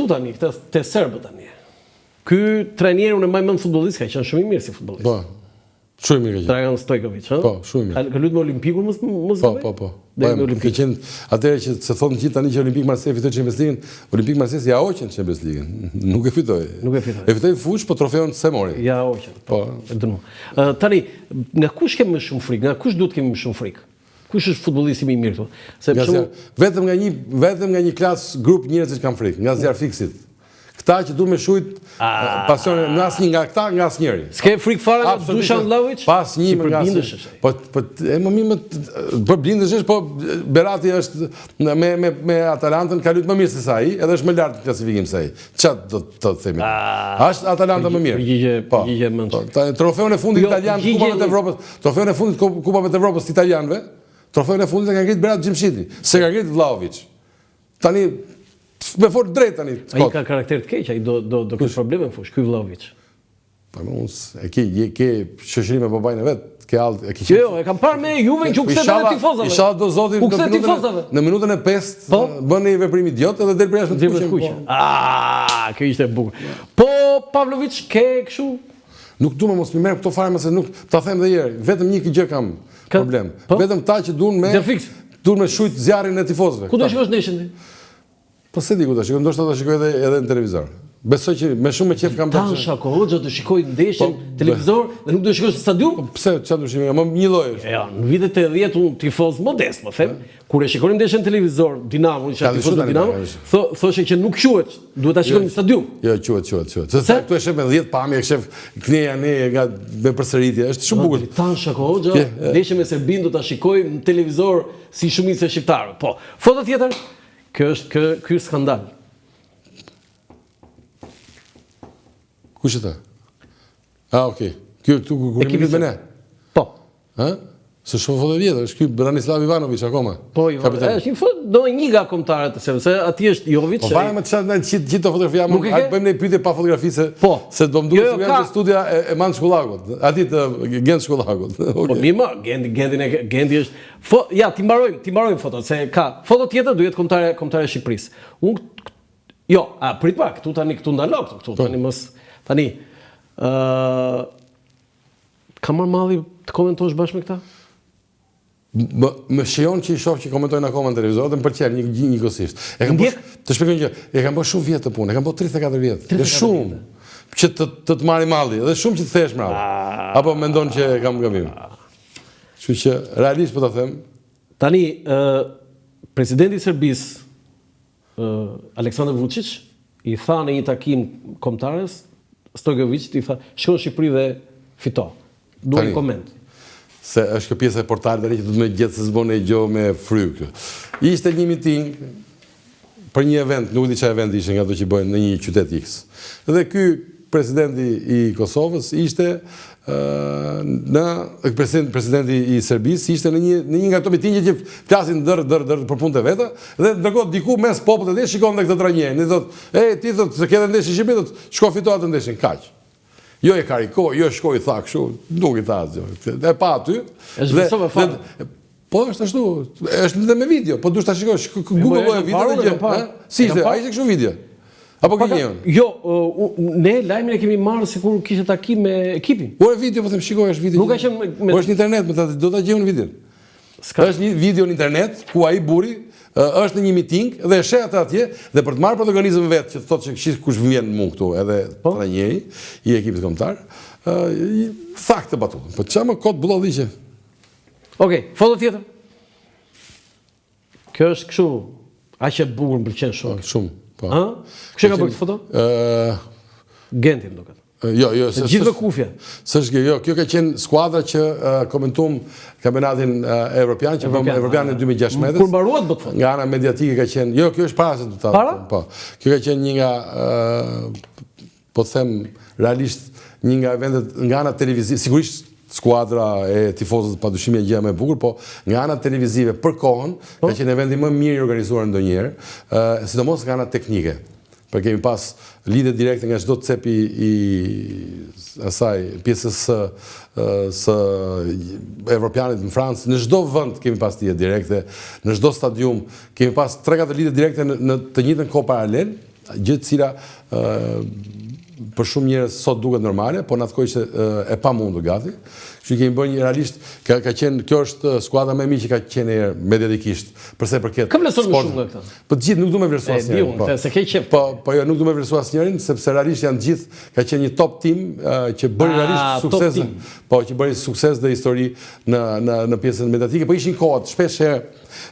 këtu tani, te serbët tani. Ky trajner unë më mend futbollist, ka qenë shumë i mirë si futbollist. Po. Shumë i mirë. Dragan Stojkovic, ha? Po, shumë i mirë. Ka luajtur me Olimpikun mos Po. Ka qenë atëherë që se thonë gjithë tani që Olimpik Marseille fitoi Champions League, Olimpik Marseille ja hoqën Champions League. Nuk e fitoi. E fitoi fush, po trofeun se mori. Ja hoqën. Po. E dënu. Tani, nga kush kemi më shumë frikë? Nga kush duhet kemi më shumë frikë? Kush është futbollisti më i mirë këtu? Se vetëm nga një klasë grup njerëz që kanë frikë, nga Zjarfiksit. Këta që du me shujt pasionin nga asnjë nga këta, nga asnjëri. S'ke frikë fare nga Dusan Vlahović? Pas një nga asnjë. Po më mirë për blindesh, po Berati është me Atalantën ka luajtur më mirë se sa ai, edhe është më lart në klasifikim se ai. Çfarë do të themi? Është Atalanta më mirë. Përgjigje mend. Trofeun e fundit italian të Kupave të Evropës, trofeun e fundit të Kupave të Evropës të italianëve, trofeun e fundit e ka ngritur Berat Xhimshiti, se ka ngritur Vlahović. Tani me fort drejt tani. Ai ka karakter të keq, ai do kesh probleme fush, ky Vlahović. Po unë ke shoqëri me babain e vet, ke e ke. Jo, e kam parë me Juve që u kthej te tifozave. Inshallah do zoti në minutën e 5 bën një veprim idiot edhe del për jashtë të kuqe. Kjo ishte e bukur. Po Pavlović ke kështu? Nuk du me mos më merr këto fare se nuk ta them edhe herë, vetëm një gjë kam problem. Vetëm ta që duan me shujt zjarrin e tifozëve. Ku do shikosh ndeshjen ti? Po se di ku do shikoj, ndoshta do shikoj edhe në televizor. Besoj që me shumë me qef kam bërë. Tansha Hoxha do shikoj ndeshjen në televizor dhe nuk do shikosh në stadium? Pse, çfarë do shikoj? Më një lloj është. Ja, në vitet e 80 unë tifoz modest, më them, kur e shikonin ndeshjen në televizor, Dinamo, isha tifoz në Dinamo, thoshe që nuk quhet, duhet ta shikojmë në stadium. Jo, quhet. Se këtu e shef me 10 pamje, e shef kneja ne me përsëritje, është shumë bukur. Tansha Hoxha, ndeshjen me Serbin do ta shikoj në televizor si shumica e shqiptarëve. Po, foto tjetër. Ky është skandal. Kush është? Okej. Ky këtu kur jemi me ne. Po. Se shumë foto vjetër, është ky Branislav Ivanović akoma. Po, është një foto do një nga kombëtarët, se aty është Jović. Po fare me çfarë gjithë fotografia, hajde bëjmë ne pyetje pa fotografi se do më duhet të jam në studia e Mand Shkullakut. Aty të Gent Shkullakut. Po mirë, Gendi është. Ja, ti mbarojmë fotot, se ka foto tjetër duhet kombëtare e Shqipërisë. Jo, prit pak, këtu ndalo këtu tani mos tani ka marrë malli të komentosh bashkë me këta? Më shijon që i shoh që komentojnë akoma në televizor dhe më pëlqen njëkohësisht. Të shpjegoj një, e kam bërë shumë vjet të punë, e kam bërë 34 vjet. Dhe shumë që të marrë malli, dhe shumë që të thesh mbrapa. Apo mendon që kam gabim. Kështu që realisht po ta them. Tani presidenti i Serbisë Aleksandar Vučić i tha në një takim kombëtarës Stojković, i tha, shkon në Shqipëri dhe fito. Duaj koment. Se është kjo pjesë e portalit tani që do të më gjetë se s'bën e gjë me fryk. Ishte një miting për një event, nuk di çfarë event ishte nga ato që bëjnë në një qytet X. Dhe ky presidenti i Kosovës ishte presidenti i Serbisë ishte në një nga ato mitinge që flasin dër për punët e veta dhe ndërkohë diku mes popullit dhe shikon dhe këtë trajnerë, i thotë, ti thotë se ke ndeshje në Shqipëri, thotë, shko fito atë ndeshjen, kaq. Jo e karikoj, jo shkoj tha kështu, nuk i tha asgjë. E pa aty. Po është ashtu, është edhe me video, po duhet ta shikosh, Google e video dhe gjë. Si ishte, ai ishte kështu video. Apo gënjeun? Jo, ne lajmin e kemi marrë sikur kishte takim me ekipin. Po e video, po them shikoj, është video. Nuk ka qenë po është në internet, do ta gjejmë në video. Është një video në internet ku ai burri është në një miting dhe e sheh atë atje dhe për të marrë protagonizëm vetë që thotë që kush vjen mua këtu edhe trajneri i ekipit kombëtar, tha këtë batutën. Po çfarë më kot bullolliqe. Okej, foto tjetër. Kjo është kështu, aq e bukur, më pëlqen shumë. Shumë, po. Kush e ka bërë këtë foto? Genti më duket. Jo, gjithë me kufje. S'është jo, kjo ka qenë skuadra që komentuam kampionatin evropian, që bëm evropian në 2016. Kur mbaruat bë fund. Nga ana mediatike ka qenë, jo, kjo është para se të po. Kjo ka qenë një nga po them realisht një nga eventet nga ana televizive, sigurisht skuadra e tifozëve padyshim e gjë më e bukur, po nga ana televizive për kohën ka qenë eventi më mirë i organizuar ndonjëherë, sidomos nga ana teknike. Për kemi pas lidhje direkte nga çdo cepi i asaj pjesës së evropianit në Francë, në çdo vend kemi pas lidhje direkte, në çdo stadium kemi pas 3-4 lidhje direkte në të njëjtën kohë paralel, gjë e cila për shumë njerëz sot duket normale, por në atë kohë ishte e pamundur gati. Kështu kemi bërë një realisht, ka qenë, kjo është skuadra më e mirë që ka qenë mediatikisht, përse përket. Kë vlerëson më shumë nga këta? Po të gjithë nuk du me vlerësua asnjërin. Se ke qef. Po jo, nuk du me vlerësua asnjërin, sepse realisht janë gjithë, ka qenë një top team që bëri realisht sukses. Po, që bëri sukses dhe histori në pjesën mediatike, po ishin kohët, shpesh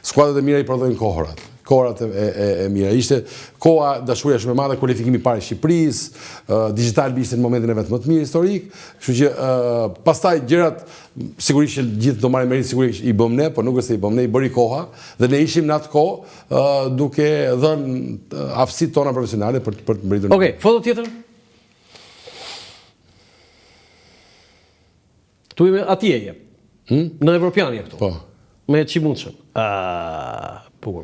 skuadrat e mira i prodhojnë kohërat. Kohërat e mira. Ishte koha dashuria shumë e madhe, kualifikimi i parë i Shqipërisë, Digital ishte në momentin e vet më të mirë historik, kështu që pastaj gjërat sigurisht që gjithë do marrin merit, sigurisht i bëm ne, por nuk është se i bëm ne, i bëri koha dhe ne ishim në atë kohë duke dhënë aftësitë tona profesionale për të mbërritur. Okej, foto tjetër. Tu jemi atje je. Në Evropian je këtu. Po. Me Çimuçën. Bukur.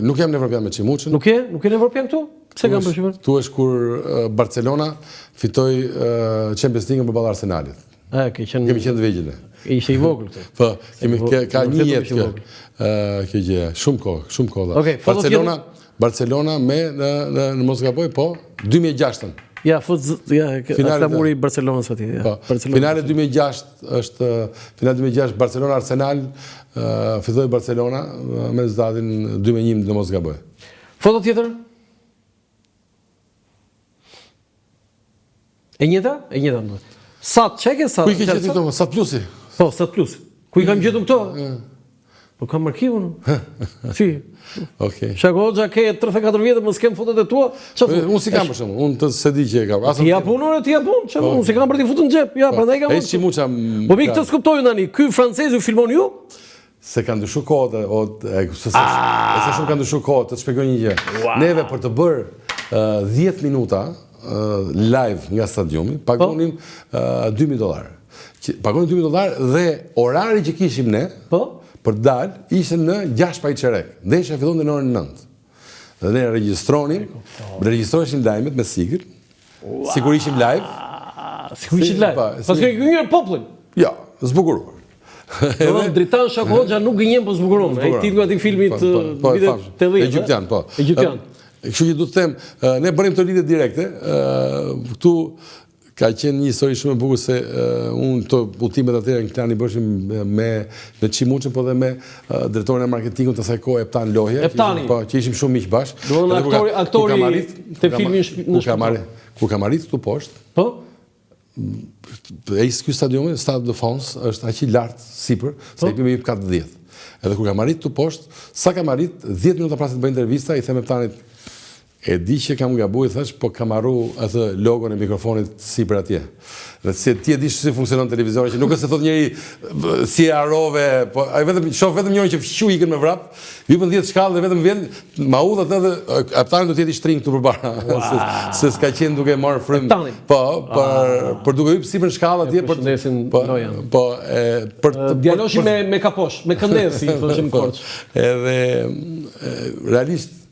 Nuk jam në Evropian me Çimuçën. Nuk je në Evropian këtu? Pse kam përshtypjen? Tu është kur Barcelona fitoi Champions League përballë Arsenalit. Kemi qenë të vegjël. Ishte i vogël këtu. Po, ka një jetë kjo. Kjo gjë, shumë kohë. Barcelona me në mos gaboj, po 2006. Ja, është muri i Barcelonës aty. Finale 2006 është finale 2006 Barcelona-Arsenal, fitoi Barcelona me rezultatin 2-1 në mos gaboj. Foto tjetër? E njëta? E njëta më. Sat çeke sa? Ku i ke gjetur këto? Sat Plusi. Po, Sat Plusi. Ku i kam gjetur këto? Po kam arkivun. Si? Okej. Shako Hoxha ke 34 vjetë, mos kem fotot e tua. Unë si kam për shembull, unë të se di që e kam. Ti ja punore, ti ja punë, çfarë unë si kam për të futur në xhep. Ja, prandaj kam. Ai Çimuça. Po mi këtë skuptoj tani, ky francez ju filmon ju? Se kanë ndryshuar kohët, se shumë kanë ndryshuar kohët, të shpjegoj një gjë. Neve për të bërë 10 minuta live nga stadiumi, pagonim $2.000. Pagonim $2.000 dhe orari që kishim ne, për dalë, ishte në 6 pa i qerek. Ndeshja fillonte në orën 9. Dhe ne regjistroheshim lajmet me sigël. Sigur ishim live. Sigur ishim live. Pas ke gënjur popullin. Ja, zbukuruar. Dritan Shako Hoxha nuk gënjen po zbukuron. Ai titulli i atij filmit vitet 80. Egjiptian, po. Egjiptian. Kështu që du të them, ne bërim të lidhje direkte. Këtu ka qenë një histori shumë e bukur se unë të udhëtimet atëherë në Klani bëshim me Çimuçën, po dhe me drejtorin e marketingut të asaj kohe Eptan Lohja, që ishim shumë miq bashkë. Domethënë aktori të filmit në Shqipëri. Kur kam arrit këtu poshtë. Po. Ky stadiumi, Stade de France, është aq i lartë sipër, se i bëmi 40. Edhe kur kam arrit këtu poshtë, sa kam arrit 10 minuta pas të bëj intervista, i them Eptanit, e di që kam gabuar, thash, po kam harru atë logon e mikrofonit sipër atje. Dhe ti e di si funksionon televizori, që nuk është se thot njëri si e harrove, po ai vetëm shoh vetëm njëri që fshu ikën me vrap, hypën 10 shkallë dhe vetëm vjen ma udh atë dhe Eptani do të jetë i shtring këtu përpara, se s'ka qenë duke marrë frym. Po, për duke hyrë sipër shkallë atje për djaloshi me kaposh, me këndez, si thoshim Korç. Edhe realisht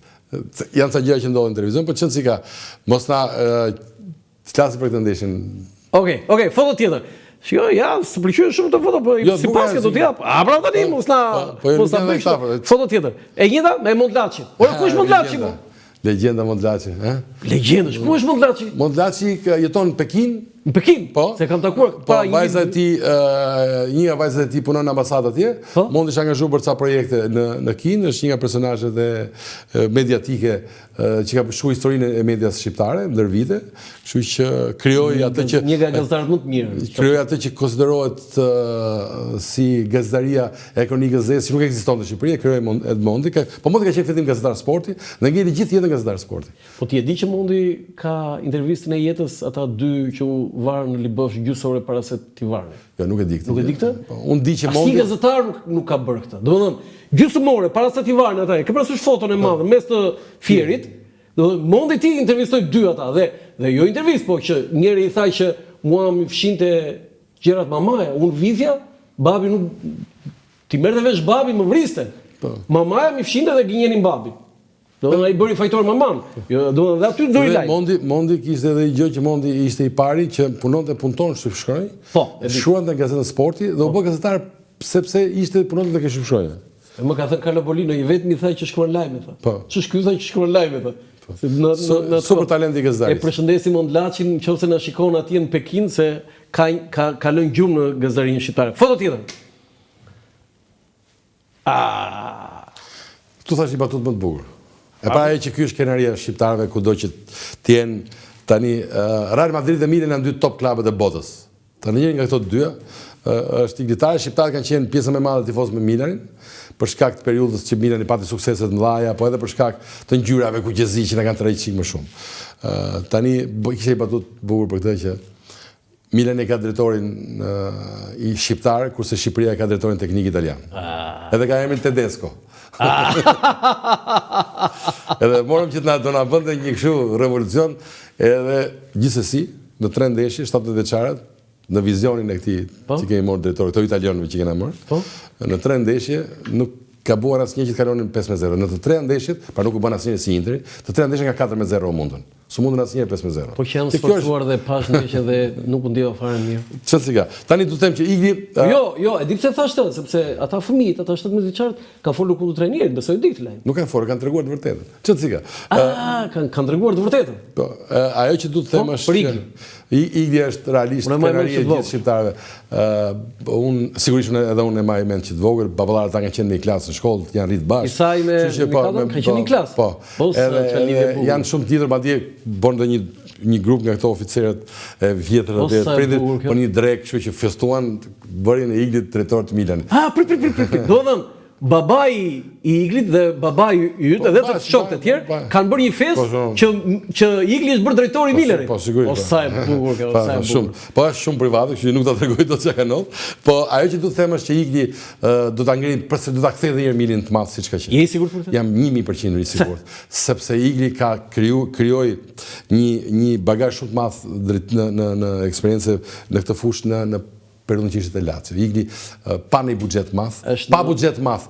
janë ca gjëra që ndodhin në televizion, por çon si ka. Mos na flasim për këtë ndeshjen. Okej, foto tjetër. Shiko, ja, s'u pëlqen shumë të foto, po sipas që do të jap. A pra tani mos na bëj foto tjetër. E njëjta me Mondlaçi. Ora ku është Mondlaçi? Legjenda Mondlaçi, Legjenda, ku është Mondlaçi? Mondlaçi jeton në Pekin. Në Pekin? Po. Se kam takuar para një vajza e tij, një nga vajzat e tij punon në ambasadë atje. Mondi është angazhuar për ca projekte në Kinë, është një nga personazhet e mediatike që ka pushuar historinë e medias shqiptare ndër vite, kështu që krijoi atë që një nga gazetarët më të mirë. Krijoi atë që konsiderohet si gazetaria e kronikës zezë, që nuk ekziston në Shqipëri, e krijoi Edmondi, po Mondi ka qenë fillim gazetar sporti, dhe ngeli gjithë jetën gazetar sporti. Po ti e di që Mondi ka intervistën e jetës ata dy që u varën në Libosh gjysore para se t'i varën. Jo, nuk e di këtë. Nuk e di këtë? Unë di që Mondi asnjë gazetar nuk ka bërë këtë. Domethënë, gjysmore para se t'i varën ata. Ke parasysh foton e madhe mes të fierit. Domethënë, Mondi ti intervistoi dy ata dhe jo intervistë, po që njëri i tha që mua më fshinte gjërat mamaja, unë vizja, babi nuk ti merrte vesh babi më vriste. Mamaja më fshinte dhe gënjenin babin. Domethënë ai bëri fajtor maman. Jo, domethënë dhe aty ndoi lajm. Mondi kishte edhe një gjë që Mondi ishte i pari që punonte punton shqipshkronj. Po, shkruante në gazetën Sporti dhe u bë gazetar sepse ishte punonte tek shqipshkronja. Më ka thënë Carlo Bolino, i vetmi tha që shkruan lajme tha. Po. Ç'është ky tha që shkruan lajme tha. Super talent i Gazdaris. E përshëndesim Ondlaçin nëse na shikon atje në Pekin se ka lënë gjumë në gazetarinë shqiptare. Foto tjetër. Tu thash një batut më të bukur. E para që ky është krenaria e shqiptarëve kudo që të jenë tani Real Madrid dhe Milan janë dy top klubet e botës. Tani njëri nga këto të dyja është iglitare, shqiptarët kanë qenë pjesë më e madhe tifozë me Milanin, për shkak të periudhës që Milani pati suksese të mëdha, po edhe për shkak të ngjyrave kuqezi që na kanë tërhequr çik më shumë. Tani kishte batut bukur për këtë që Milani ka drejtorin i shqiptar, kurse Shqipëria ka drejtorin teknik italian. Edhe ka emrin Tedesco. Edhe morëm që do na bënte një kështu revolucion, edhe gjithsesi në 3 ndeshje 17 vjeçarët në vizionin e këtij që kemi marrë drejtori, këto italianëve që kena marrë. Në 3 ndeshje nuk ka buar asnjë që të kalonin 5-0. Në të 3 ndeshjet, pra nuk u bën asnjë si Interi, të 3 ndeshjet nga 4-0 u mundën. Su mundën asnjëherë 5-0. Po që janë sforcuar dhe pas ndeshje dhe nuk u ndjeva fare mirë. Çfarë ka? Tani do të them që Igli Jo, e di pse thash këtë, sepse ata fëmijët, ata 17 vjeçarët kanë folur kundër trajnerit, besoj di këtë lajm. Nuk kanë folur, kanë treguar të vërtetën. Çfarë ka? Kanë treguar të vërtetën. Po, ajo që do të them është që Igli është realisht krenaria e gjithë shqiptarëve. Unë sigurisht edhe unë e marr mend që të vogël, baballarët ta kanë qenë në klasë në shkollë, janë rrit bashkë. Isai me Mikadon kanë qenë në klasë. Po. Edhe janë shumë tjetër, madje bën edhe një grup nga këto oficerët e vjetër dhe pritet po një drek, kështu që festuan bërjen e Iglit drejtor të Milanit. Prit. Do të them babai i Iglit dhe babai yt edhe të shokët e tjerë kanë bërë një festë që Igli është bërë drejtori i Milanit. Po sigurisht. Sa e bukur kjo, sa e bukur. Po është shumë private, kështu që nuk ta tregoj dot çka kanë. Po ajo që do të them është që Igli do ta ngrijë, do ta kthejë edhe një Milanin të madh siç ka qenë. Je i sigurt për këtë? Jam 1000% i sigurt, sepse Igli ka krijoi një bagazh shumë të madh në eksperiencë në këtë fushë në periudhën që ishte Lazio. Igli pa një buxhet madh, pa buxhet madh,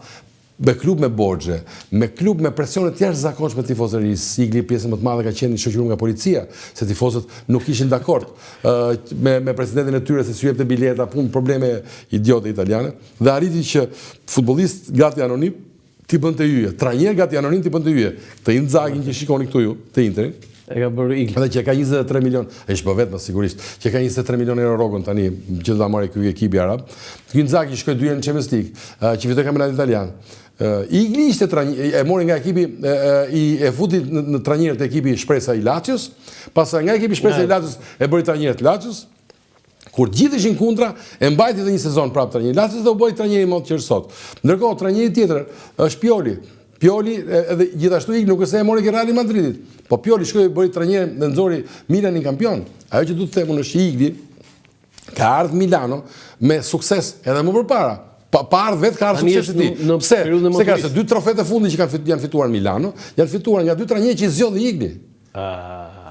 me klub me borxhe, me klub me presione të jashtëzakonshme të tifozërisë. Igli pjesë më të madhe ka qenë i shoqëruar nga policia, se tifozët nuk ishin dakord me presidentin e tyre se si jepte bileta, probleme idiote italiane, dhe arriti që futbollist gati anonim ti bënte yje, trajner gati anonim ti bënte yje. Të Inzaghin që shikoni këtu ju, të Interin, e ka bërë Igli. Edhe që ka 23 milion, e shpo vetëm sigurisht, që ka 23 milion euro rrogun tani, që do ta marrë ky ekipi arab. Inzaghi shkoi 2 herë në Champions League, që fitoi kampionatin italian. Igli ishte e mori nga ekipi e futi në trajnerët e ekipi Shpresa i Lazios, pastaj nga ekipi Shpresa i Lazios e bëri trajner të Lazios. Kur gjithë ishin kundra, e mbajti edhe një sezon prapë trajner i Lazios dhe u bë trajner i mod që është sot. Ndërkohë trajneri tjetër është Pioli. Pioli edhe gjithashtu Igli nuk është se e mori ke Real Madridit. Po Pioli shkoi bëri trajner dhe nxori Milanin kampion. Ajo që duhet të them është Igli ka ardhur Milano me sukses edhe më përpara. Pa ardhur vetë ka ardhur sukses i tij. Pse? Se ka se 2 trofetë e fundit që janë fituar Milano, janë fituar nga 2 trajnerë që i zgjodhi Igli.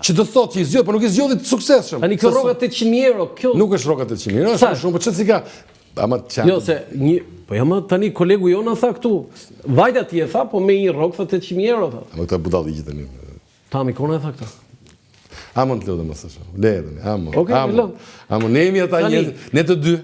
Që do thotë që i zgjodhi, por nuk i zgjodhi të suksesshëm. Tani kjo rroga 800.000 euro, kjo nuk është rroga 800.000 euro, është shumë, po çfarë si ka? Jo, se po jam tani kolegu jona tha këtu. Vajta ti e tha, po me një rrogë tha 800.000 euro tha. Ama këta budalliqi tani. Tami kona e tha këtë. Amon të lutem mos ashtu. Lejetën, amon. Ne jemi ata njerëz, ne të dy.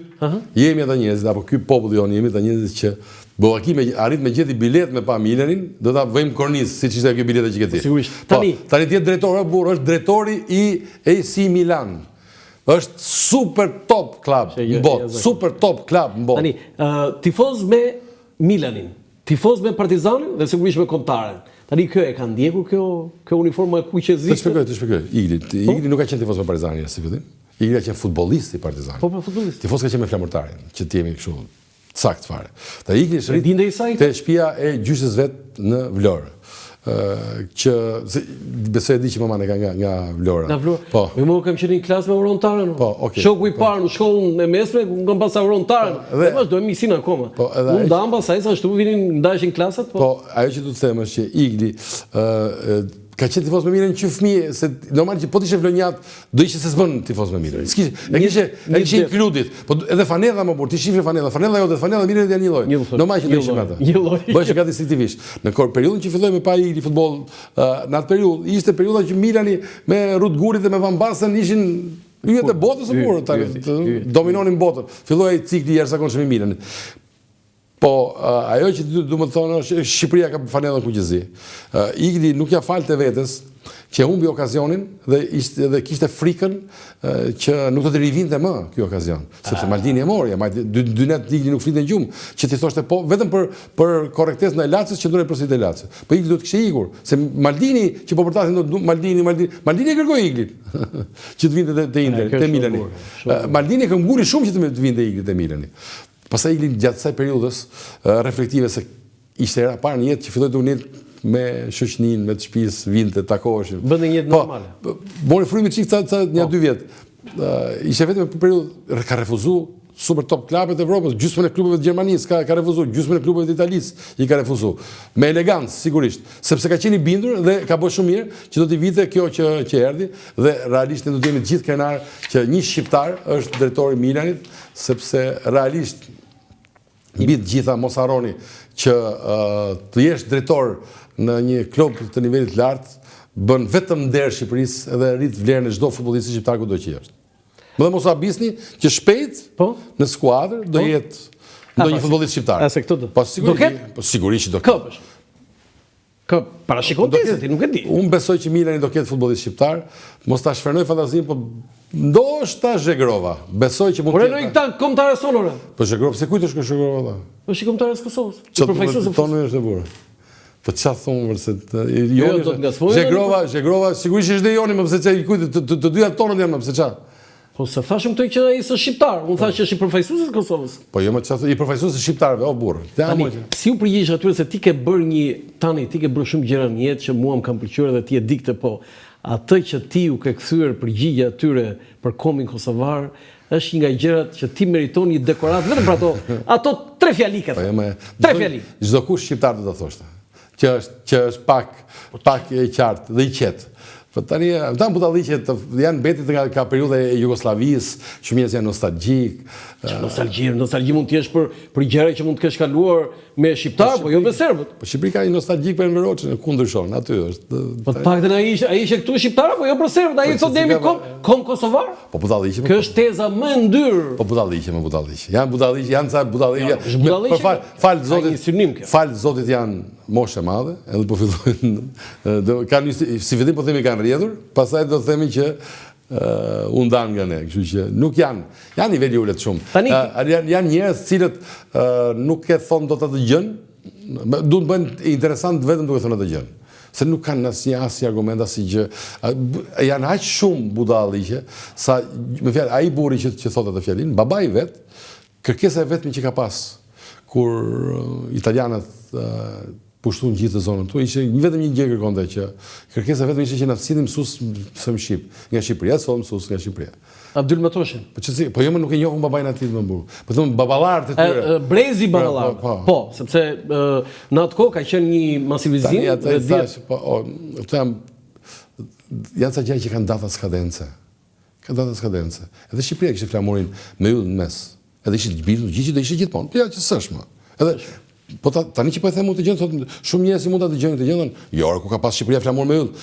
Jemi ata njerëz, apo ky popull jonë jemi ata njerëz që Bollaki arrit me gjeti bilet me pa Milanin, do ta vëjmë kornizë siç ishte kjo bileta që ke ti. Sigurisht. Tani ti je drejtori burr, është drejtori i AC Milan. Është super top klub në botë, super top klub në botë. Tani, tifoz me Milanin, tifoz me Partizanin dhe sigurisht me Kontaren. Tani kjo e ka ndjekur kjo uniforma kuqeziste. Të shpjegoj. Igli nuk ka qenë tifoz me Partizanin si fillim. Igli ka qenë futbollist i Partizanit. Po, futbollist. Tifoz ka qenë me Flamurtarin, që ti jemi kështu sakt fare. Ta Igli është rrit te shtëpia e gjysës vet në Vlorë. Që besoj di që maman e ka nga Vlora. Nga Vlora. Po. Më kam qenë në klasë me Urontarën. Po, okay. Shoku i parë në shkollën e mesme, kam pasur Urontarën. Dhe vazhdojmë misin akoma. Po, unë ndam pasaj sa ashtu vinin ndajshin klasat, po ajo që do të them është që Igli ka qenë tifoz me Milan që fëmijë, se normal që po të ishe vlonjat, do ishe se s'bën tifoz me Milan. E kishe inkludit, po edhe fanella më burr, ti shifre fanella jote, fanella Milanit janë një lloj. Normal që do ishim ata. Bëhesh gati instinktivisht. Në periudhën që filloi me pa Igli futboll, në atë periudhë ishte periudha që Milani me Rudgurit dhe me Van Basten ishin yjet e botës së burrë, dominonin botën. Filloi cikli i jashtëzakonshëm i Milanit. Po, ajo që du më të thonë është Shqipëria ka fanellën kuqëzi. Igli nuk ja falte vetes që humbi okazionin dhe kishte frikën që nuk do të rivinte më ky okazion, sepse Maldini e mori, dy net Igli nuk flinte gjumë, që ti thoshte po vetëm për korrektesë ndaj Laçës që ndonjë përsi të Laçës. Po Igli do të kishte ikur, se Maldini që po përtasin Maldini e kërkoi Iglin që të vinte te Inter, te Milani. Maldini e këmbguri shumë që të vinte Igli te Milani. Pastaj Igli gjatë kësaj periudhës reflektive se ishte era parë në jetë që filloi të unet me shoqënin, me të shtëpisë, vinte, takoheshin. Bënte një jetë normale. Mori frymën çik një 2 vjet. Ishte vetëm për periudhë ka refuzuar super top klubet e Evropës, gjysmën e klubeve të Gjermanisë ka refuzuar, gjysmën e klubeve të Italisë i ka refuzuar. Me elegancë sigurisht, sepse ka qenë i bindur dhe ka bërë shumë mirë që do t'i vite kjo që erdhi dhe realisht ne do të jemi të gjithë krenar që një shqiptar është drejtori i Milanit, sepse realisht mbi të gjitha mos harroni që të jesh drejtor në një klub të nivelit lartë bën vetëm nder Shqipërisë dhe rrit vlerën e çdo futbollisti shqiptar kudo që është. Më dhe mos habisni që shpejt në skuadër do jetë ndonjë futbollist shqiptar. Se këto do. Po sigurisht që do ketë. Parashikon ti se ti nuk e di. Unë besoj që Milani do ketë futbollist shqiptar, mos ta shfrenoj fantazinë, po ndoshta Zhegrova. Besoj që mund të. Por noi këta kombëtarë sonore. Po Zhegrova, pse kujtosh që Zhegrova? Po shi kombëtarës Kosovës. Profesorë thonë është e burrë. Po çfarë thonë vërse Zhegrova sigurisht është Joni, më pse çai kujt të dyja tonët janë më pse çfarë? Po se thashëm këto që ai është shqiptar, unë thash që është i përfaqësues të Kosovës. Po jo më çfarë i përfaqësues të shqiptarëve, o burr. Si u përgjigjesh atyre se ti ke bërë shumë gjëra në jetë që mua më kanë pëlqyer dhe ti e dikte, po atë që ti u ke kthyer përgjigje atyre për kombin kosovar është një nga gjërat që ti meriton një dekorat vetëm për ato 3 fjaliket. 3 fjali. Çdo kush shqiptar do ta thoshte. Që është pak e qartë dhe i qetë. Po tani, ta budalliqet janë mbetit nga periudha e Jugosllavisë, shumë njerëz janë nostalgjik. Nostalgji mund të jesh për gjëra që mund të kesh kaluar me shqiptar, po jo me serbët. Po Shqipëria ka një nostalgjik për Enver Hoxhën, ku ndryshon, aty është. Po të paktën ai ishte këtu shqiptar, po jo për serbët, ai thotë jemi kom kosovar. Po budalliqe. Kjo është teza më e ndyrë. Po budalliqe. Janë ca budalliqe. Fal Zotit janë moshë e madhe, edhe po fillojnë kanë si fillim po themi kanë rrjedhur, pastaj do të themi që u ndan nga ne, kështu që nuk janë niveli ulët shumë. Janë njerëz cilët nuk e thon dot atë gjën, duhet bën interesant vetëm duke thënë atë gjën. Se nuk kanë asnjë argument asnjë gjë. Janë aq shumë budalliqe sa me fjalë ai burri që thotë atë fjalin, babai vet, kërkesa e vetme që ka pas kur italianët pushtuan gjithë zonën tu, ishte vetëm një gjë kërkonte që kërkesa vetëm ishte që na sillim mësues së shqip, nga Shqipëria, sot mësues nga Shqipëria. Abdyl Matoshin. Po jo më nuk e njohun babain atit më burr. Po thon baballarët e tyre. Brezi baballar. Po, sepse në atë kohë ka qenë një masivizim dhe janë ca gjëra që kanë data skadence. Edhe Shqipëria kishte flamurin me yll në mes. Edhe ishte gjithë do ishte gjithmonë. Po ja që s'është më. Edhe po tani që po e them të gjën, thotë shumë njerëz mund ta dëgjojnë këtë gjë, jo, ku ka pas Shqipëria flamur me yll.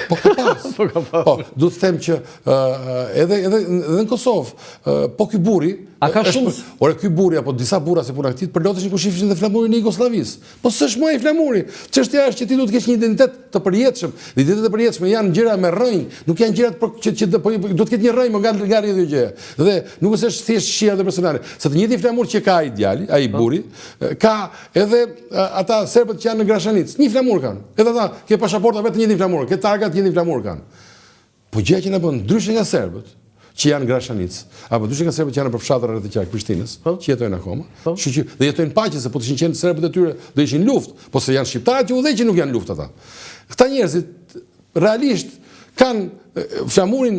Po ka pas. Po, duhet të them që edhe në Kosovë, po ky burri, a ka shumë? Ore ky burri apo disa burra se puna këtij përloteshin kur shifshin dhe flamurin e Jugosllavisë. Po s'është më ai flamuri. Çështja është që ti duhet të kesh një identitet të përjetshëm. Identitetet e përjetshme janë gjëra me rrënjë, nuk janë gjëra që duhet të ketë një rrënjë nga rrjedhë gjë. Dhe nuk është thjesht shija dhe personale. Se të njëjtin flamur që ka ai djali, ai burri, ka edhe ata serbët që janë në Grashanic. Një flamur kanë. Edhe ata ke pasaporta vetë njëjtin flamur, ke targat njëjtin flamur kanë. Po gjëja që na bën ndryshe nga serbët që janë Grashanic, apo ndryshe nga serbët që janë për fshatrat rreth të qark Prishtinës, që jetojnë akoma. Kështu që dhe jetojnë paqe, se po të ishin qenë serbët e tyre do ishin luftë, po se janë shqiptarët që udhëheqin nuk janë luftë ata. Këta njerëzit realisht kanë flamurin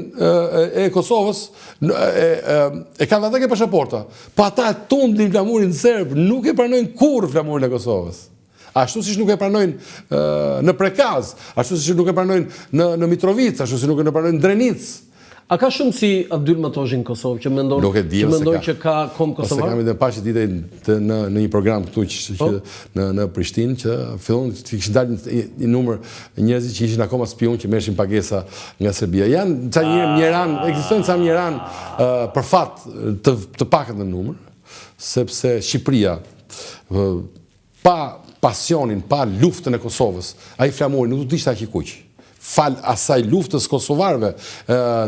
e Kosovës, e kanë ata ke pasaporta, po ata tundin flamurin serb, nuk e pranojnë kurrë flamurin e Kosovës. Ashtu siç nuk e pranojnë në Prekaz, ashtu siç nuk e pranojnë në Mitrovic, ashtu siç nuk e pranojnë në Drenic. A ka shumë si Abdyl Matoshin në Kosovë që mendon që ka kom kosovar? Se kam edhe pashë ditë në një program këtu në Prishtinë që fillon të kishin dalë një numër njerëz që ishin akoma spion që merrshin pagesa nga Serbia. Janë ca njeran, ekzistojnë ca njeran për fat të pakët në numër, sepse Shqipëria pa pasionin, pa luftën e Kosovës, ai flamuri nuk do të ishte aq i kuq. Fal asaj luftës kosovarëve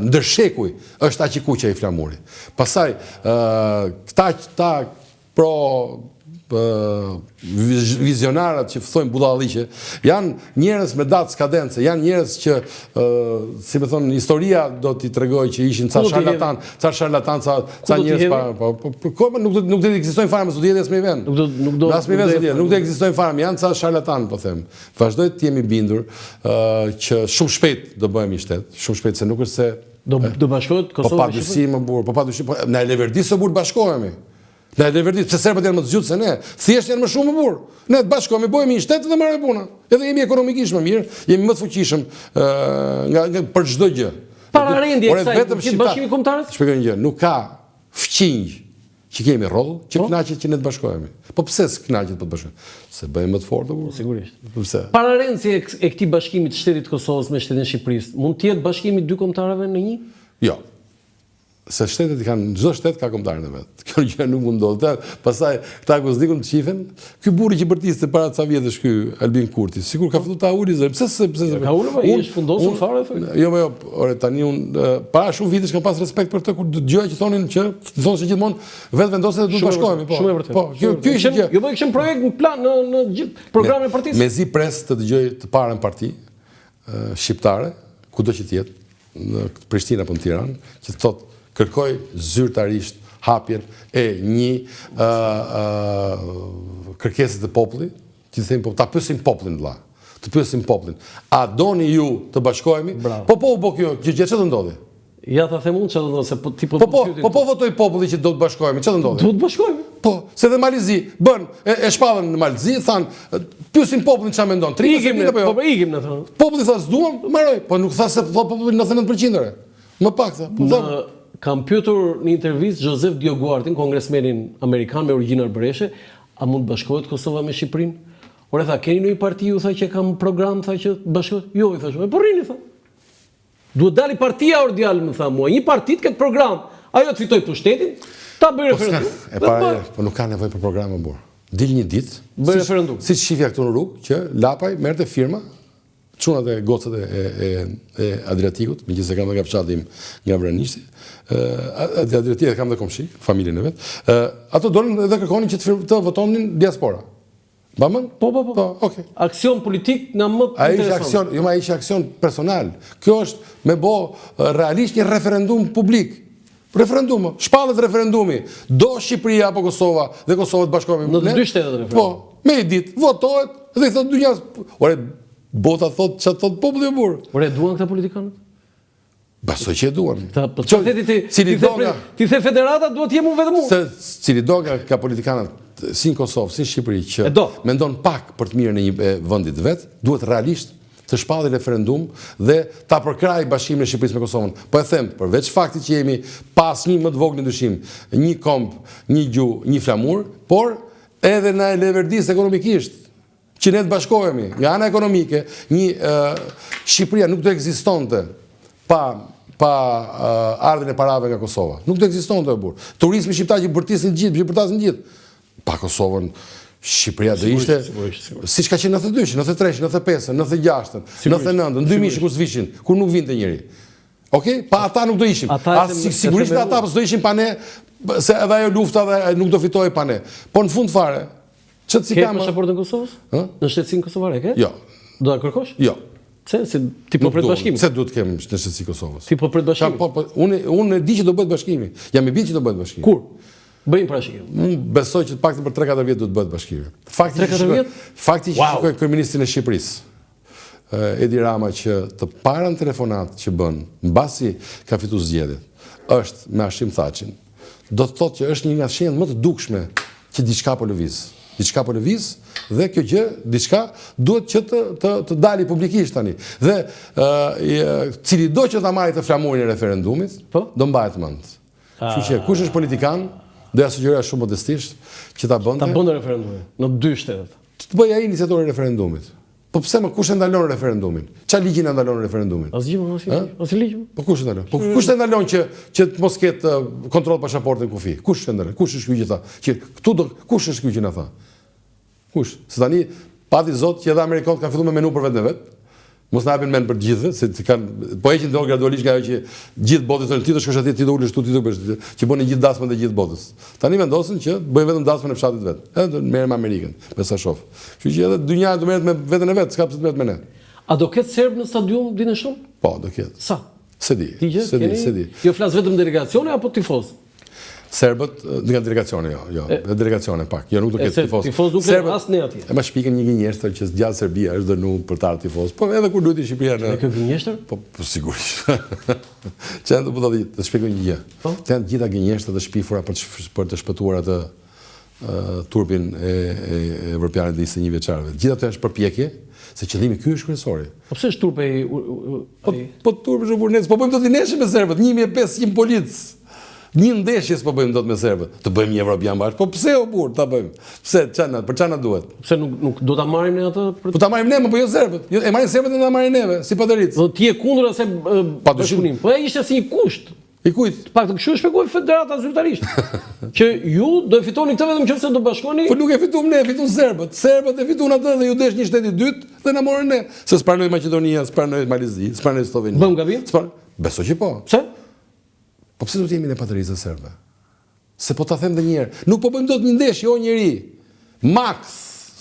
ndërshekuj është aq i kuq ai flamuri. Pastaj këta pro vizionarët që thonë budalliqe, janë njerëz me datë skadence, janë njerëz që, si me thonë, historia do t'i tregoj që ishin ca sharlatan, ca njerëz nuk do të ekzistojnë fare me studietë as me vend. Nuk do të ekzistojnë fare, janë ca sharlatan, po them. Vazhdoj të jemi bindur që shumë shpejt do bëhemi shtet, shumë shpejt se nuk është se do bashkohet Kosova me Shqipërinë. Po pa dyshim, na e leverdis së burr bashkohemi. Ne e leverdis, pse serbët janë më të zgjuar se ne, thjesht janë më shumë më burr. Ne të bashkohemi, bëhemi një shtet dhe marrim puna. Edhe jemi ekonomikisht më mirë, jemi më të fuqishëm për çdo gjë. Para rendje kësaj bashkimi kombëtar? Shpjegoj një gjë, nuk ka fqinj që kemi rroll, që kënaqet që ne të bashkohemi. Po pse s'knaqet po të bashkohemi? Se bëjmë më të fortë burr. Sigurisht. Pse? Para rendje e këtij bashkimi të shtetit të Kosovës me shtetin Shqipërisë, mund të jetë bashkimi dy kombëtarëve në një? Jo. Se shtetet i kanë, çdo shtet ka kombëtarin e vet. Kjo gjë nuk mund ndodhë. Pastaj këta Koznikun të qifen, ky burri që bërtiste para ca vjetësh ky Albin Kurti, sikur ka filluar ta uli zë. Pse ka ulur, ai është fundosur fare thoj. Jo, ore tani para shumë vitesh kam pas respekt për këtë kur dëgjoja që thonin se gjithmonë vetë vendosen se duhet të bashkohemi, po. Shumë e vërtetë. Po, ky ishte gjë. Jo, kishim projekt në plan në gjithë programin e partisë. Mezi pres të dëgjoj të parën parti shqiptare, kudo që të jetë, në Prishtinë apo në Tiranë, që thotë kërkoj zyrtarisht hapjen e një kërkesës të popullit, që të themi, ta pyesim popullin vëlla, të pyesim popullin. A doni ju të bashkohemi? Po u bë kjo, gjë çfarë ndodhi? Ja ta them unë çfarë ndodhi, se ti po votoi populli që do të bashkohemi, çfarë ndodhi? Do të bashkohemi. Po, se dhe Malizi bën e shpallën në Malizi, than, pyesim popullin çfarë mendon. Ikim në thonë. Populli tha s'duam, marroj, po nuk tha se populli 99%. Më pak tha. Kam pyetur në intervistë Joseph Dioguartin, kongresmenin amerikan me origjinë arbëreshe, a mund bashkohet Kosova me Shqipërinë? Ore tha, keni ndonjë parti ju tha që kam program tha që bashkohet? Jo, i thash, po rrini tha. Duhet dali partia or djalë më tha mua, një parti të ketë program, ajo të fitoj pushtetin, ta bëj referendum. Po nuk ka nevojë për program më burr. Dil një ditë, bëj referendum. Siç shifja këtu në rrugë që Lapaj merrte firma çunat e gocat e Adriatikut, megjithëse kam nga fshati nga Vranishti. Adriatikut kam dhe komshi, familjen e vet. Ato dolën dhe kërkonin që të votonin diaspora. Bamën? Po. Okay. Aksion politik nga më interesant. Ai ishte aksion personal. Kjo është me bë realisht një referendum publik. Referendum, shpallet referendumi. Do Shqipëria apo Kosova dhe Kosova të bashkohemi në dy shtetet referendum. Po, me një ditë votohet dhe i thotë dynjas. Ore, bota thotë çfarë thotë populli i burr. Ore, duan këta politikanët? Besoj që e duan. Ti the federata duhet të jemi vetëm unë. Cili do ka politikanët si në Kosovë, si në Shqipëri që mendon pak për të mirën e një vendit vet, duhet realisht të shpallë referendum dhe ta përkrajë bashkimin e Shqipërisë me Kosovën. Po e them, përveç faktit që jemi pas një më të vogël ndryshim, një komb, një gjuhë, një flamur, por edhe na e leverdis ekonomikisht që ne të bashkohemi. Nga ana ekonomike, Shqipëria nuk do ekzistonte pa ardhin e parave nga Kosova. Nuk do ekzistonte e burr. Turizmi shqiptar që bërtisin gjithë, pa Kosovën, Shqipëria do ishte siç ka qenë 92, 93, 95, 96, 99, 2000 kur s'vishin, kur nuk vinte njëri. Okej? Pa ata nuk do ishim. Sigurisht ata s'do ishin pa ne, se edhe ajo lufta dhe nuk do fitohej pa ne. Po në fund fare, ç't si kam pasaportën e Kosovës? Në shtetësinë kosovare ke? Jo. Do ta kërkosh? Jo. Se ti po pret bashkimin. Se duhet të kem në shtetësinë Kosovës. Ti po pret bashkimin. Unë e di që do bëhet bashkimi. Jam i bindur që do bëhet bashkimi. Kur? Bëjmë parashikim. Unë besoj që të paktën për 3-4 vjet do të bëhet bashkimi. Fakti që shikoj kryeministrin e Shqipërisë, Edi Rama, që të parën telefonat që bën mbasi ka fituar zgjedhjet, është me Hashim Thaçin. Do të thotë që është një nga shenjat më të dukshme që diçka po lëviz. Diçka po lëviz dhe kjo gjë diçka duhet që të dali publikisht tani. Dhe cili do që ta marrë të flamurin e referendumit, do mbahet mend. Kështu që kush është politikan, do ja sugjeroja shumë modestisht që ta bënte. Ta bënte referendumin në 2 shtetet. Të bëj ai iniciatori i referendumit. Po pse më kush e ndalon referendumin? Çfarë ligji na ndalon referendumin? Asnjë ligj. Po kush e ndalon? Po kush e ndalon që të mos ketë kontroll pasaportën kufi? Kush e ndalon? Kush është ky që tha? Që këtu do kush është ky që na tha? Kush? Se tani, pati zot që edhe Amerikanët kanë filluar me menu për vetë në vetë, mos na japin mend për të gjithëve, se kanë po heqin dorë gradualisht nga ajo që gjithë botës tonë ti do shkosh atje ti do ulesh tu ti do bësh që bënë gjithë dasmën e gjithë botës. Tani vendosin që bëjnë vetëm dasmën e fshatit vet. Edhe merrem me Amerikën, me sa shoh. Kështu që edhe dynjaja do merret me veten e vet, s'ka pse të merret me ne. A do ketë serb në stadium dinë shumë? Po, do ketë. Sa? Se di. Se di. Jo flas vetëm delegacione apo tifoz? Serbët nga delegacione, jo, delegacione pak. Jo, nuk do ketë tifoz. Tifoz nuk ka as ne atje. E ma shpikën një gënjeshtër që gjallë Serbia është dënuar për ta tifoz. Po edhe kur luajti Shqipëria në. Kjo gënjeshtër? Po sigurisht. Çfarë do të shpjegoj një gjë. Të janë gjitha gënjeshtrat e shpifura për të shpëtuar atë turpin e evropianëve të 21 vjeçarëve. Gjithë ato është përpjekje, se qëllimi ky është kryesori. Po pse është turpi Po turpi është burnes, po bëjmë dot i neshëm me serbët, 1500 polic. Një ndeshje s'po bëjmë dot me serbët. Të bëjmë një evropian bashkë. Po pse o burr ta bëjmë? Pse për çana duhet? Pse nuk do ta marrim ne atë? Po ta marrim ne, po jo serbët. E marrin serbët dhe ta marrin neve, si padaric. Do ti je kundër asaj bashkëpunim. Po ishte si një kusht. I kujt? Pak të kështu shpjegoi Federata zyrtarisht. Që ju do e fitoni këtë vetëm nëse do bashkoheni. Po nuk e fituam ne, fituan serbët. Serbët e fituan atë dhe ju desh një shtet i dytë dhe na morën ne. Se s'pranoi Maqedonia, s'pranoi Malizi, s'pranoi Slovenia. Bëm gabim? Besoj që po. Pse? Po pse do të jemi ne patriotëve serbë? Se po ta them edhe një herë, nuk po bëjmë dot një ndeshje o njeri. Max,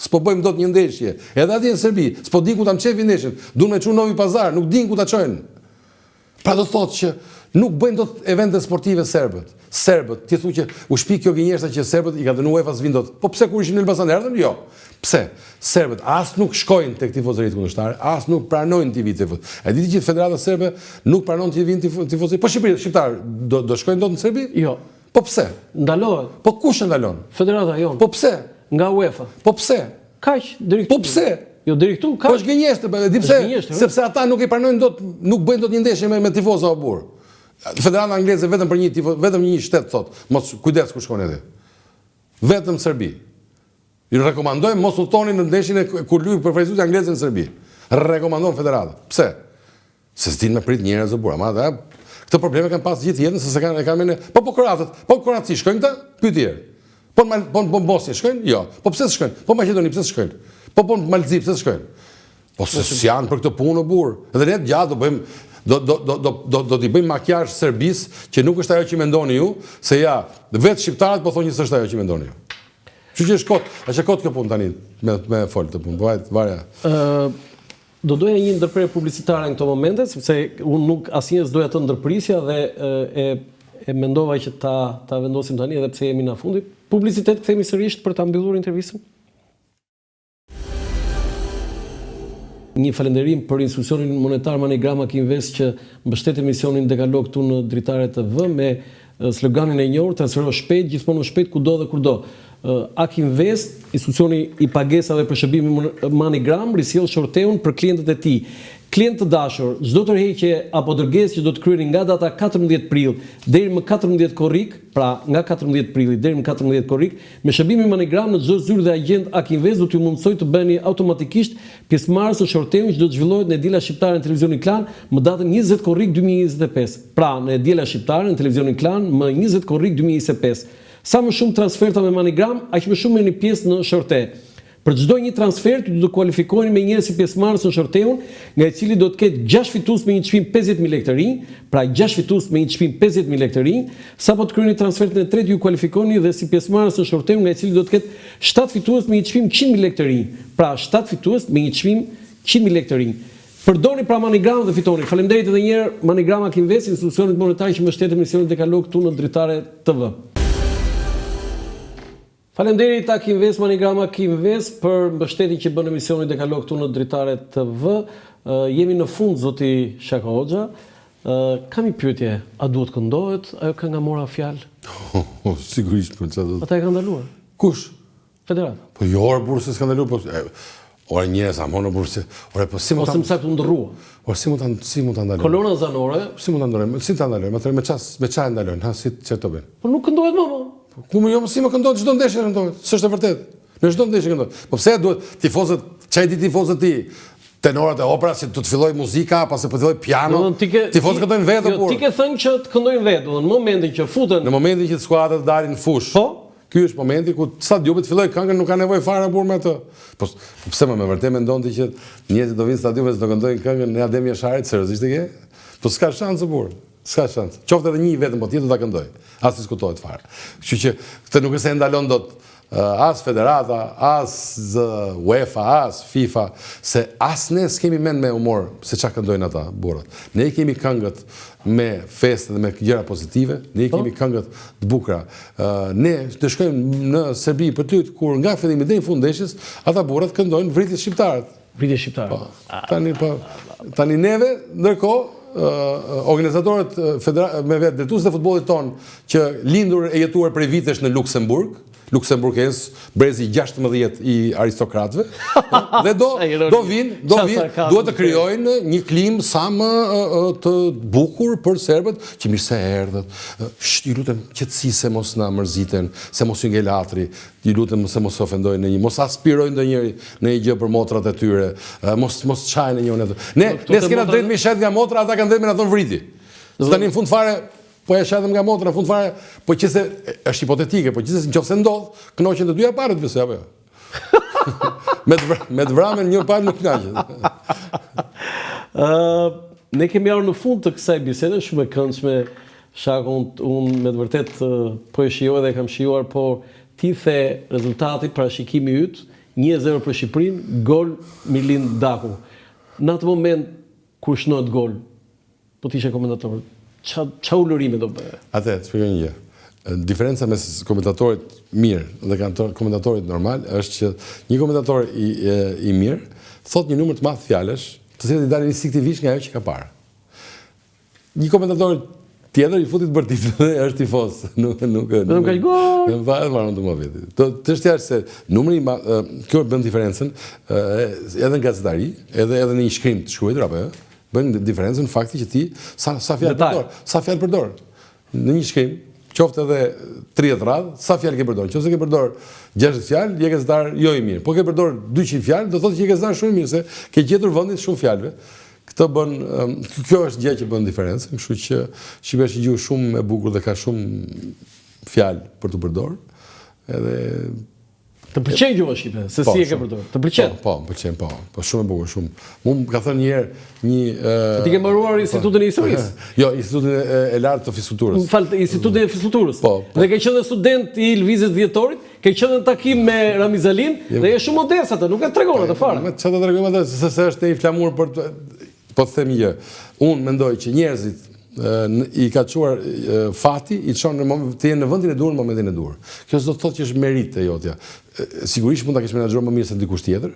s'po bëjmë dot një ndeshje. Edhe atje në Serbi, s'po din ku ta mçefi ndeshjen. Duan me çu Novi Pazar, nuk din ku ta çojnë. Pra do thotë që nuk bëjnë dot evente sportive serbët. Serbët, ti thu që u shpik kjo gënjeshtra që serbët i ka dhënë UEFA s'vin dot. Po pse kur ishin në Elbasan erdhën? Jo. Pse? Serbët as nuk shkojnë tek tifozërit kundërshtare, as nuk pranojnë të vinë tifozë. E diti që Federata Serbe nuk pranon të vinë tifozë. Po shqiptar do shkojnë dot në Serbi? Jo. Po pse? Ndalohet. Po kush e ndalon? Federata jon. Po pse? Nga UEFA. Po pse? Kaq deri këtu. Po pse? Jo deri këtu kaq. Po është gënjeshtër, di pse? Sepse ata nuk i pranojnë dot, nuk bëjnë dot një ndeshje me tifozë o burr. Federata angleze vetëm për një tifozë, vetëm një shtet thot, mos kujdes ku shkon edhe. Vetëm Serbi. Ju rekomandojmë mos u thoni në ndeshjen e kur luaj përfaqësuesi anglezë në Serbi. Rekomandon Federata. Pse? Se s'din me prit njerëz o burr, ama këto probleme kanë pas gjithë jetën se kanë po kroatët, po kroatësi shkojnë këta? Pyetje. Po Bosnjë shkojnë? Jo. Po pse s'shkojnë? Po Maqedoni pse s'shkojnë? Po Malzi pse s'shkojnë? Po se janë për këtë punë o burr. Edhe ne gjatë do bëjmë do t'i bëjmë makjazh Serbisë që nuk është ajo që mendoni ju, se ja, vetë shqiptarët po thonë që s'është ajo që mendoni ju. Që është kot kjo punë tani me fol të punë, varja. Do doja një ndërprerje publicitare në këto momente, sepse unë nuk asnjë s'doja të ndërprisja dhe e mendova që ta vendosim tani edhe pse jemi në fundi. Publicitet kthehemi sërish për ta mbyllur intervistën. Një falënderim për institucionin monetar Manigrama Kinvest që mbështet emisionin Dekalog këtu në Dritare TV me sloganin e njohur transfero shpejt, gjithmonë shpejt kudo dhe kurdo. Akinvest, institucioni i pagesave për shërbimi Manigram, risjell shorteun për klientët e tij. Klient të dashur, çdo tërheqje apo dërgesë që do të kryeni nga data 14 prill deri më 14 korrik, pra nga 14 prilli deri më 14 korrik, me shërbimin Manigram në çdo zyrë dhe agjent Akinvest do t'ju mundsoj të bëheni automatikisht pjesëmarrës në shorteun që do të zhvillohet në Diela Shqiptare në Televizionin Klan më datën 20 korrik 2025. Pra, në Diela Shqiptare në Televizionin Klan më 20 korrik 2025. Sa më shumë transferta me Manigram, aq më shumë merrni pjesë në shorte. Për çdo një transfer ju do të kualifikoheni me njerëz si pjesëmarrës në shorteun, nga i cili do të ketë 6 fitues me një çmim 50000 lekë të rinj, pra 6 fitues me një çmim 50000 lekë të rinj, sapo të kryeni transferin e tretë ju kualifikoheni dhe si pjesëmarrës në shorteun, nga i cili do të ketë 7 fitues me një çmim 100000 lekë të rinj, pra 7 fitues me një çmim 100000 lekë të rinj. Përdorni pra Manigram dhe fitoni. Faleminderit edhe një herë Manigrama Kinvest, institucionit monetar që mbështet emisionin Dekalog këtu në Dritare TV. Faleminderit Akinvest, Manigrama Kinvest për mbështetjen që bën emisionin Dekalog këtu në Dritare TV. Jemi në fund zoti Shaka Hoxha. Kam një pyetje, a duhet këndohet ajo kënga mora fjalë? Sigurisht po çfarë. Ata e kanë ndaluar. Kush? Federata. Po jo, burse s'ka ndaluar, po ora njerëz amono burse. Ora po si mund ta ose më ndrrua. Ora si mund ta ndalojmë? Kolona zanore, si mund ta ndalojmë? Si ta ndalojmë? Atë me çfarë ndalojnë? Ha si çfarë bën? Po nuk këndohet më. Ku më jo si më këndohet çdo ndeshje këndohet. S'është e vërtetë. Në çdo ndeshje këndohet. Po pse duhet tifozët, çaj di tifozët ti? Tenorat e opera si të filloj muzika, pas të filloj piano. Tifozët këndojnë vetë apo? Jo, ti ke thënë që të këndojnë vetë, në momentin që futen. Në momentin që skuadrat dalin në fush. Po? ky është momenti ku stadiumet filloi këngën, nuk ka nevojë fare burr me atë. Po pse më vërtet mendon ti që njerëzit do vinë në stadiume do këndojnë këngën e Adem Jasharit, seriozisht e ke? Po s'ka shanse burr. S'ka shans. Qoftë edhe një vetëm, po tjetër do ta këndoj. As diskutohet fare. Kështu që këtë nuk është se ndalon dot as federata, as UEFA, as FIFA, se as ne s'kemi mend me humor se çka këndojnë ata burrat. Ne kemi këngët me festë dhe me gjëra pozitive, ne kemi këngët të bukura. Ne të shkojmë në Serbi për të luajtur kur nga fillimi deri në fund ndeshjes, ata burrat këndojnë vritjes shqiptare. Vritjes shqiptare. Tani neve ndërkohë organizatorët me vetë drejtues të futbollit ton që lindur e jetuar prej vitesh në Luksemburg, Luksemburgez, brezi 16 i aristokratëve, dhe do vinë, duhet të krijojnë një klimë sa më të bukur për serbët, që mirë se erdhët, ju lutem qetësi se mos na mërziten, se mos ju ngel atri, ju lutem se mos ofendojnë në një, mos aspirojnë ndonjëri në një gjë për motrat e tyre, mos çajnë në njërin atë. Ne s'kena drejt me shet nga motra, ata kanë drejt me na thon vriti. Tani në fund fare po e shatëm nga motra në fund fare, po qëse është hipotetike, po qëse nëse ndodh, kënoqen të dyja parët besoj apo jo. Me të vramen një parë nuk kënaqet. Ne kemi ardhur në fund të kësaj bisede shumë e këndshme. Shako, unë me të vërtet po e shijoj dhe kam shijuar, por ti the rezultati parashikimi yt 1-0 për Shqipërinë, gol Mirlind Daku. Në atë moment kur shnohet gol, po ti ishe komentator, qa ulërime do bëhe? Atë, të shpjegoj një gjë. Diferenca mes komentatorit mirë dhe komentatorit normal është që një komentator i mirë thot një numër të madh fjalësh, të cilat i dalin instinktivisht nga ajo që ka parë. Një komentator tjetër i futit bërtit dhe është tifoz. Nuk ka gol. Në varet marrën të movetit. Çështja është se numri kjo bën diferencën edhe në gazetari, edhe në një shkrim të shkruar apo jo. Bën diferencën fakti që ti sa fjalë përdor. Në një shkrim, qoftë edhe 30 radhë, sa fjalë ke përdor. Nëse ke përdor 60 fjalë, je gazetar jo i mirë. Po ke përdor 200 fjalë, do thotë që je gazetar shumë i mirë, se ke gjetur vendin shumë fjalëve. Kjo është gjë që bën diferencën, kështu që shqipesh është një gjuhë shumë e bukur dhe ka shumë fjalë për të përdorur. Edhe të pëlqen gjuha shqipe, se si e ke përdorur? Të pëlqen? Po, më pëlqen, po. Po shumë e bukur, shumë. Mu më ka thënë një herë një ti ke mbaruar Institutin e Historisë? Jo, Institutin e lartë të Fiskulturës. Institutin e Fiskulturës. Po. Dhe ke qenë student i lëvizjes vjetorit, ke qenë në takim me Ramiz Alin dhe je shumë modest atë, nuk e tregon atë fare. Çfarë të tregojmë atë, se është i flamur për po të them një gjë. Unë mendoj që njerëzit i ka çuar fati, i çon të jenë në vendin e duhur në momentin e duhur. Kjo s'do të thotë që është merit e jotja. Sigurisht mund ta kesh menaxhuar më mirë se dikush tjetër,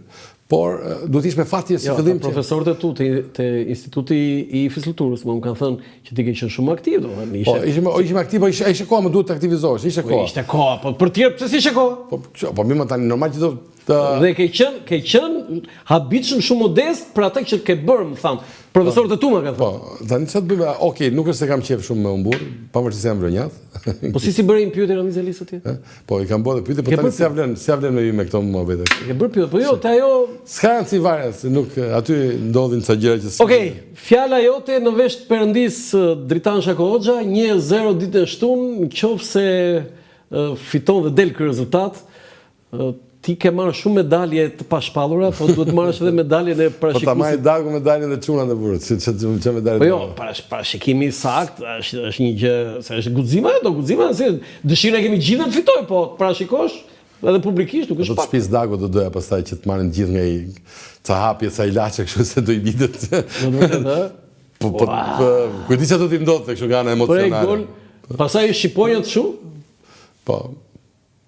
por duhet të ish me fati si fillim. Profesorët e tu te Instituti i Fiskulturës më kanë thënë që ti ke qenë shumë aktiv, domethënë ishe. Po, ishim aktiv, po ishte koha, më duhet të aktivizohesh, ishte koha. Ishte koha, po për tjerë pse si ishte koha? Po mirë, tani normal që do dhe ke qenë habitshëm shumë modest për atë që ke bërë, më thanë. Profesorët e tu më kanë thënë. Po, tani çfarë bëjmë? Okej, nuk është se kam qejf shumë me humbur, pavarësisht se jam vronjat. Po si bërin pyetje Ramiz Alis atje? Po, i kam bërë pyetje, po tani si ja vlen me me këto momente. Ke bërë pyetje, po jo, te ajo s'ka si varet, se nuk aty ndodhin ca gjëra që Okej, fjala jote në vesh të Perëndis Dritan Shako Hoxha, 1-0 ditën e shtunë, nëse fiton dhe del ky rezultat, ti ke marrë shumë medalje të pashpallura, po duhet marrësh edhe medaljen e parashikuesit. Po ta marrë Daku medaljen e çunat e burrit, ç'e medalje. Po jo, parashikimi sakt është një gjë, se është guxima, se dëshira kemi gjithë të fitoj, po parashikosh edhe publikisht nuk është pak. Do të shpis Daku do doja pastaj që të marrin gjithë nga i ca hapje, ca ilaçe kështu se do i bitet. Po kujti çfarë do t'i ndodhte kështu nga ana emocionale. Pastaj shqiponja të shumë? Po.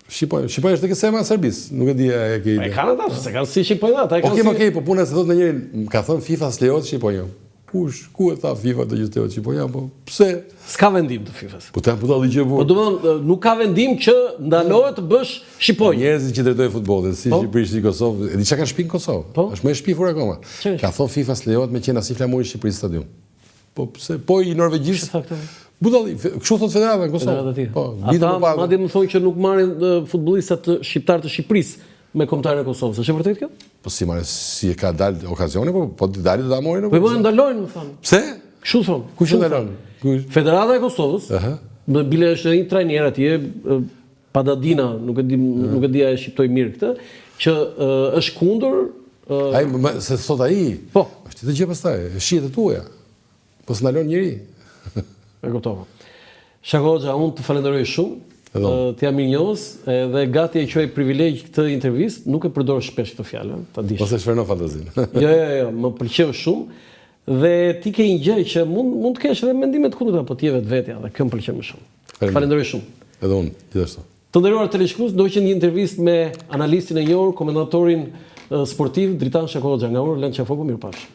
Shqipoj është tek sema e Serbisë, nuk e di e ke ide. E kanë ata, se kanë si shqipojnë ata. Okej, po puna se thotë ndonjëri, ka thënë FIFA s'lejohet shqiponja. Kush, ku e tha FIFA do të lejohet shqiponja, po pse? S'ka vendim të FIFA-s. Po ta dalli gjë bukur. Po domethënë nuk ka vendim që ndalohet të bësh shqiponjë. Njerëzit që drejtojnë futbollin, si Shqipërisë, si Kosovë, e di çka kanë shpinë në Kosovë. Është më e shpifur akoma. Ka thënë FIFA s'lejohet me qenë as i flamuri Shqipërisë stadium. Po pse? Po i norvegjisht. Budalli, kështu thot Federata në Kosovë. Po, ata madje më thonë që nuk marrin futbollistat shqiptar të Shqipërisë me kombëtarën e Kosovës. Është e vërtetë kjo? Po si marrin, si ka dalë okazioni, po dalin do ta marrin. Po më ndalojnë, më thonë. Pse? Kështu thonë. Kush e ndalon? Federata e Kosovës. Me bile është një trajner atje, Padadina, nuk e di a e shqiptoj mirë këtë, që është kundër. Ai se sot ai. Po. Është të gjë pastaj, shihet e tuaja. Po s'ndalon njëri. E kuptova. Shako Hoxha, unë të falenderoj shumë. Të jam mirënjohës dhe gati e quaj privilegj këtë intervistë, nuk e përdor shpesh këtë fjalë, ta dish. Ose shfernon fantazinë. Jo, më pëlqeu shumë. Dhe ti ke një gjë që mund të kesh edhe mendime të kundërta, po ti je vetvetja dhe kjo më pëlqen më shumë. Falenderoj shumë. Edhe unë, gjithashtu. Të nderuar teleshikues, do të qenë një intervistë me analistin e njohur, komendatorin sportiv Dritan Shako Hoxha nga Lënë Qafoku, mirupafshim.